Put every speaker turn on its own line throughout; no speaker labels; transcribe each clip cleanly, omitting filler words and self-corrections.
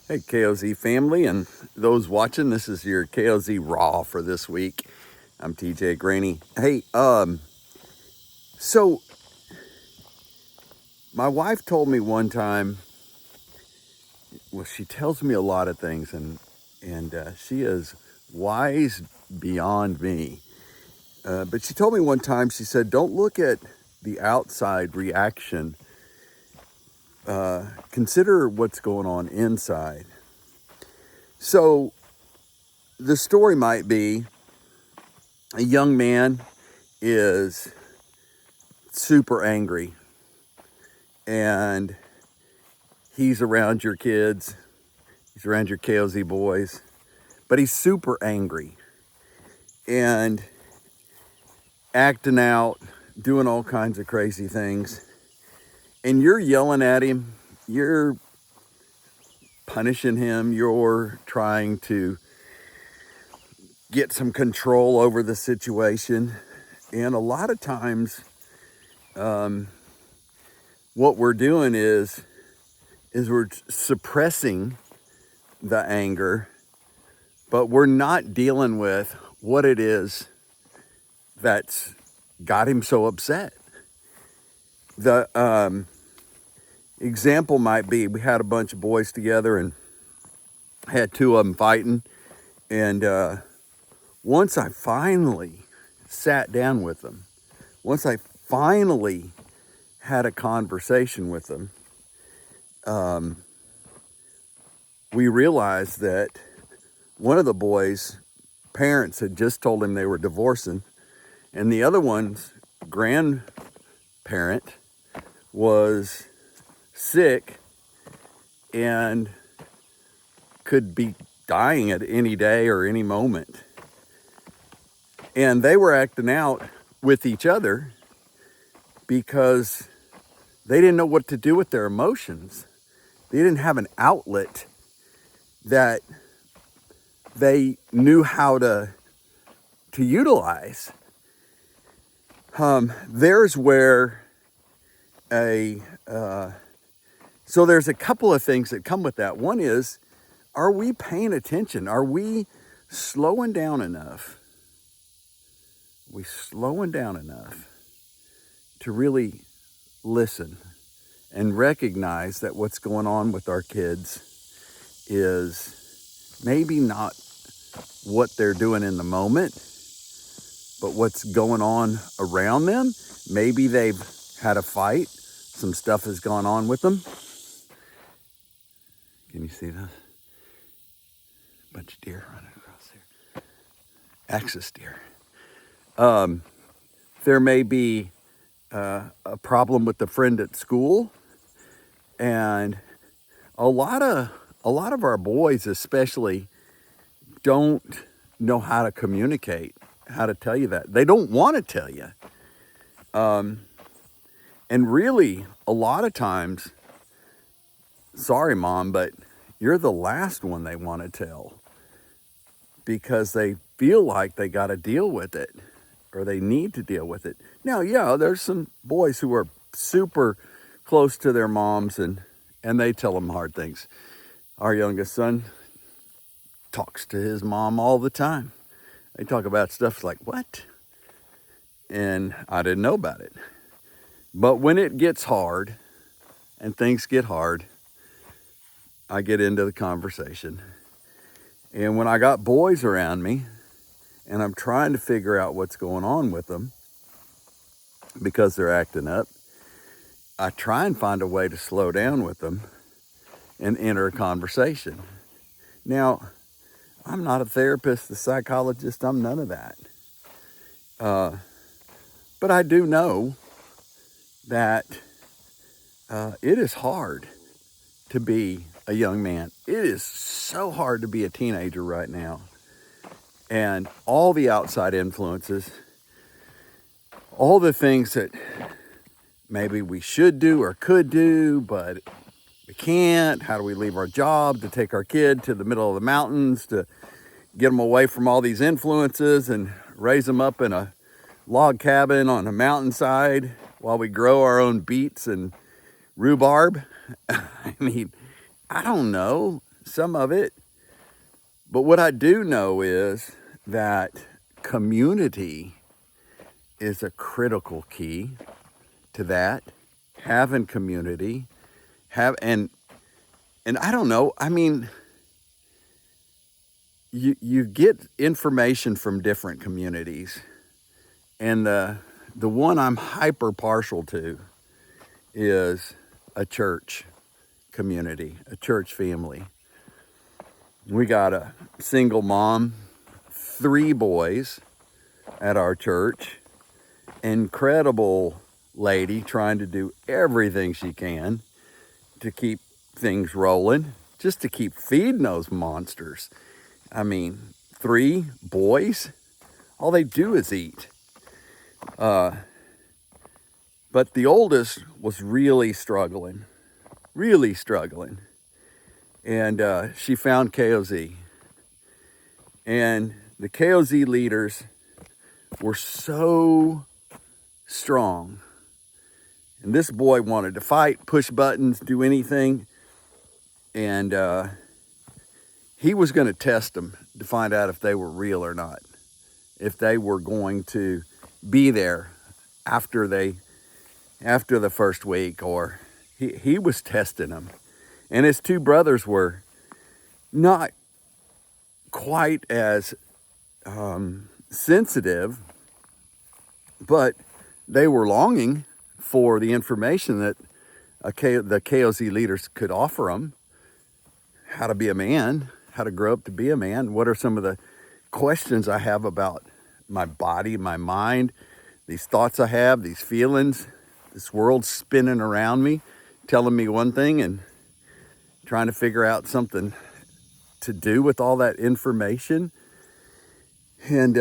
Hey, KOZ family, and those watching, this is your KOZ Raw for this week. I'm TJ Graney. Hey, so my wife told me one time, well, she tells me a lot of things, and she is wise beyond me. But she told me one time, she said, don't look at the outside reaction. Consider what's going on inside. So the story might be a young man is super angry and he's around your kids, he's around your KOZ boys, but he's super angry and acting out, doing all kinds of crazy things. And you're yelling at him, you're punishing him, you're trying to get some control over the situation. And a lot of times, what we're doing is we're suppressing the anger, but we're not dealing with what it is that's got him so upset. The example might be, we had a bunch of boys together and had two of them fighting. And once I finally sat down with them, once I finally had a conversation with them, we realized that one of the boys' parents had just told him they were divorcing, and the other one's grandparent was sick and could be dying at any day or any moment. And they were acting out with each other because they didn't know what to do with their emotions. They didn't have an outlet that they knew how to utilize. There's where so there's a couple of things that come with that. One is, are we paying attention? Are we slowing down enough? Are we slowing down enough to really listen and recognize that what's going on with our kids is maybe not what they're doing in the moment, but what's going on around them? Maybe they've had a fight, some stuff has gone on with them. Can you see this? Bunch of deer running across there. Axis deer. There may be a problem with the friend at school, and a lot of our boys especially don't know how to communicate, how to tell you that. They don't want to tell you. And really, a lot of times, sorry, Mom, but you're the last one they want to tell because they feel like they got to deal with it or they need to deal with it. Now, yeah, there's some boys who are super close to their moms and they tell them hard things. Our youngest son talks to his mom all the time. They talk about stuff like, what? And I didn't know about it. But when it gets hard and things get hard, I get into the conversation. And when I got boys around me and I'm trying to figure out what's going on with them because they're acting up, I try and find a way to slow down with them and enter a conversation. Now, I'm not a therapist, a psychologist, I'm none of that. But I do know that it is hard to be a young man. It is so hard to be a teenager right now. And all the outside influences, all the things that maybe we should do or could do, but we can't. How do we leave our job to take our kid to the middle of the mountains to get them away from all these influences and raise them up in a log cabin on a mountainside while we grow our own beets and rhubarb? I mean, I don't know. some of it. But what I do know is that community is a critical key to that. Having community, and I don't know. I mean, you get information from different communities, and the one I'm hyper partial to is a church community, a church family. We got a single mom, 3 boys at our church, incredible lady trying to do everything she can to keep things rolling, just to keep feeding those monsters. I mean, 3 boys, all they do is eat. But the oldest was really struggling. And she found KOZ. And the KOZ leaders were so strong. And this boy wanted to fight, push buttons, do anything. And he was going to test them to find out if they were real or not, if they were going to be there after the first week, or he was testing them. And his 2 brothers were not quite as sensitive, but they were longing for the information that the KOZ leaders could offer them. How to be a man, how to grow up to be a man. What are some of the questions I have about my body, my mind, these thoughts I have, these feelings, this world spinning around me, telling me one thing and trying to figure out something to do with all that information. And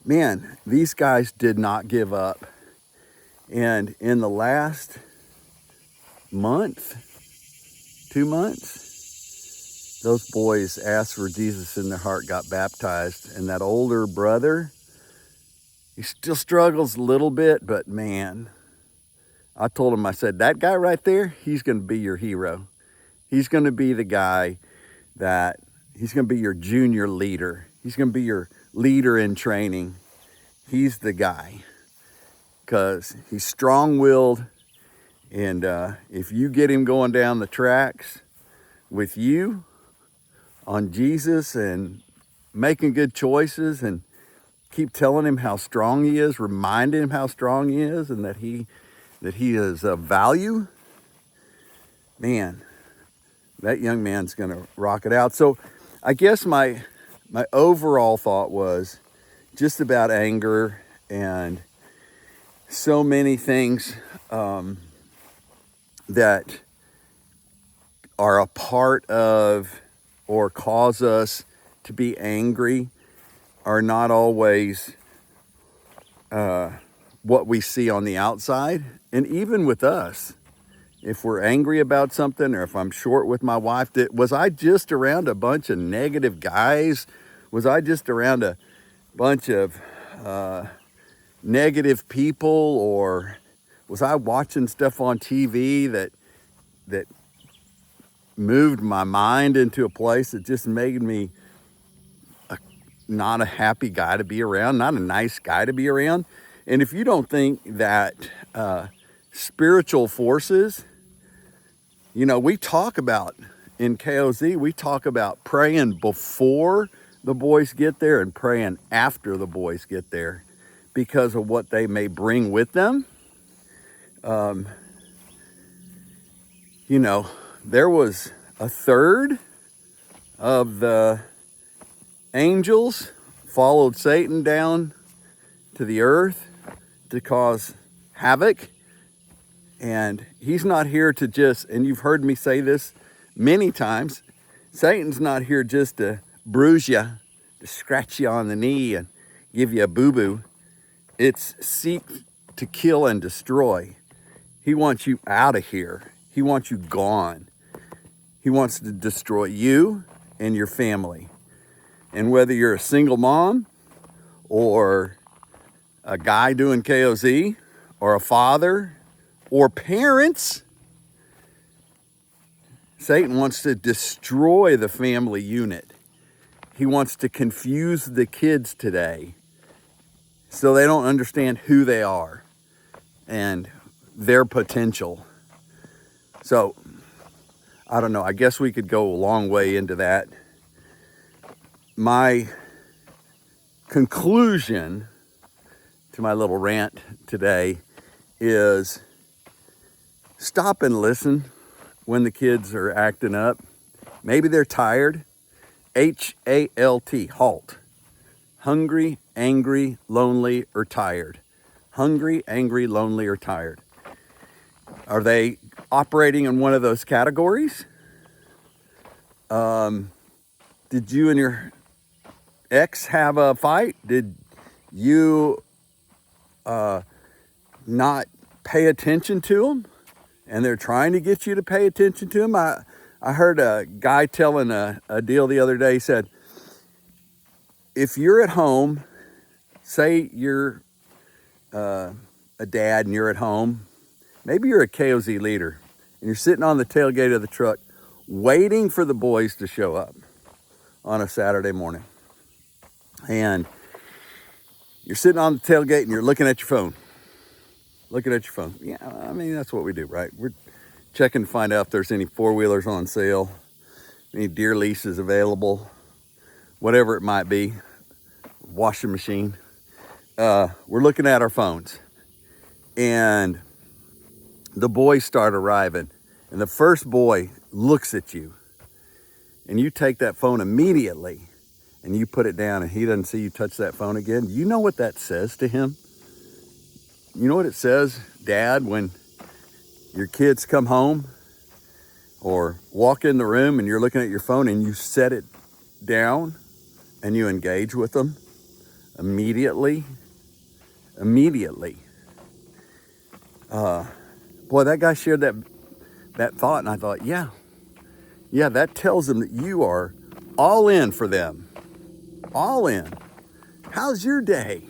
man, these guys did not give up. And in the last month, 2 months, those boys asked for Jesus in their heart, got baptized. And that older brother, he still struggles a little bit, but man, I told him, I said, that guy right there, he's going to be your hero. He's going to be the guy he's going to be your junior leader. He's going to be your leader in training. He's the guy, because he's strong-willed. And if you get him going down the tracks with you on Jesus and making good choices, and keep telling him how strong he is, reminding him how strong he is, and that he is of value, man, that young man's going to rock it out. So I guess my overall thought was just about anger and so many things that are a part of or cause us to be angry are not always what we see on the outside. And even with us, if we're angry about something, or if I'm short with my wife, was I just around a bunch of negative guys? Was I just around a bunch of negative people? Or was I watching stuff on TV that moved my mind into a place that just made me not a happy guy to be around, not a nice guy to be around? And if you don't think that spiritual forces, we talk about in KOZ, we talk about praying before the boys get there and praying after the boys get there, because of what they may bring with them. There was a third of the angels followed Satan down to the earth to cause havoc. And he's not here to just, and you've heard me say this many times, Satan's not here just to bruise you, to scratch you on the knee and give you a boo-boo. It's seek to kill and destroy. He wants you out of here. He wants you gone. He wants to destroy you and your family. And whether you're a single mom, or a guy doing KOZ, or a father, or parents, Satan wants to destroy the family unit. He wants to confuse the kids today so they don't understand who they are and their potential. So, I don't know. I guess we could go a long way into that. My conclusion to my little rant today is stop and listen when the kids are acting up. Maybe they're tired. HALT, halt. Hungry, angry, lonely, or tired. Hungry, angry, lonely, or tired. Are they operating in one of those categories? Did you and your ex have a fight? Did you not pay attention to them? And they're trying to get you to pay attention to them? I heard a guy telling a deal the other day. He said, if you're at home, say you're a dad and you're at home, maybe you're a KOZ leader, and you're sitting on the tailgate of the truck waiting for the boys to show up on a Saturday morning. And you're sitting on the tailgate and you're looking at your phone. Looking at your phone. Yeah, I mean, that's what we do, right? We're checking to find out if there's any four-wheelers on sale, any deer leases available, whatever it might be, washing machine. We're looking at our phones. And the boys start arriving. And the first boy looks at you. And you take that phone immediately and you put it down and he doesn't see you touch that phone again. You know what that says to him? You know what it says, Dad, when your kids come home or walk in the room and you're looking at your phone and you set it down and you engage with them immediately? Immediately. Boy, that guy shared that thought, and I thought, yeah, that tells them that you are all in for them. All in. How's your day?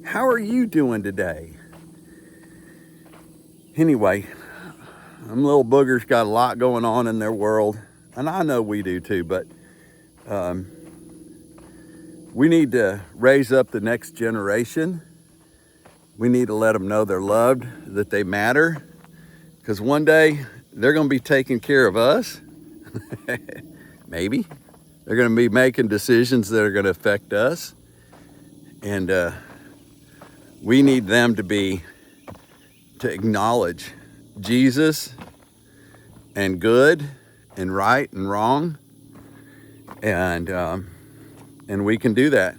How are you doing today? Anyway, them little boogers got a lot going on in their world, and I know we do too, but we need to raise up the next generation. We need to let them know they're loved, that they matter, because one day they're going to be taking care of us. Maybe. They're going to be making decisions that are going to affect us. And we need them to acknowledge Jesus and good and right and wrong. And we can do that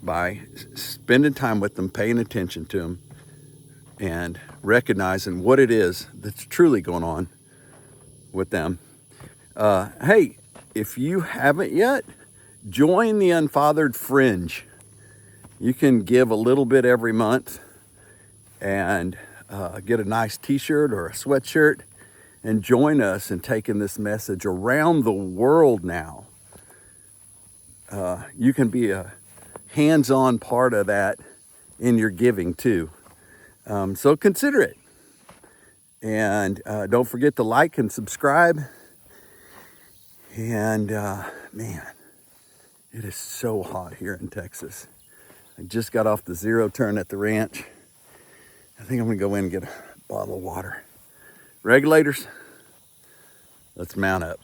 by spending time with them, paying attention to them, and recognizing what it is that's truly going on with them. Hey, if you haven't yet, join the Unfathered Fringe. You can give a little bit every month and get a nice t-shirt or a sweatshirt and join us in taking this message around the world now. You can be a hands-on part of that in your giving too. So consider it. And don't forget to like and subscribe. And man, it is so hot here in Texas. I just got off the zero turn at the ranch. I think I'm gonna go in and get a bottle of water. Regulators, let's mount up.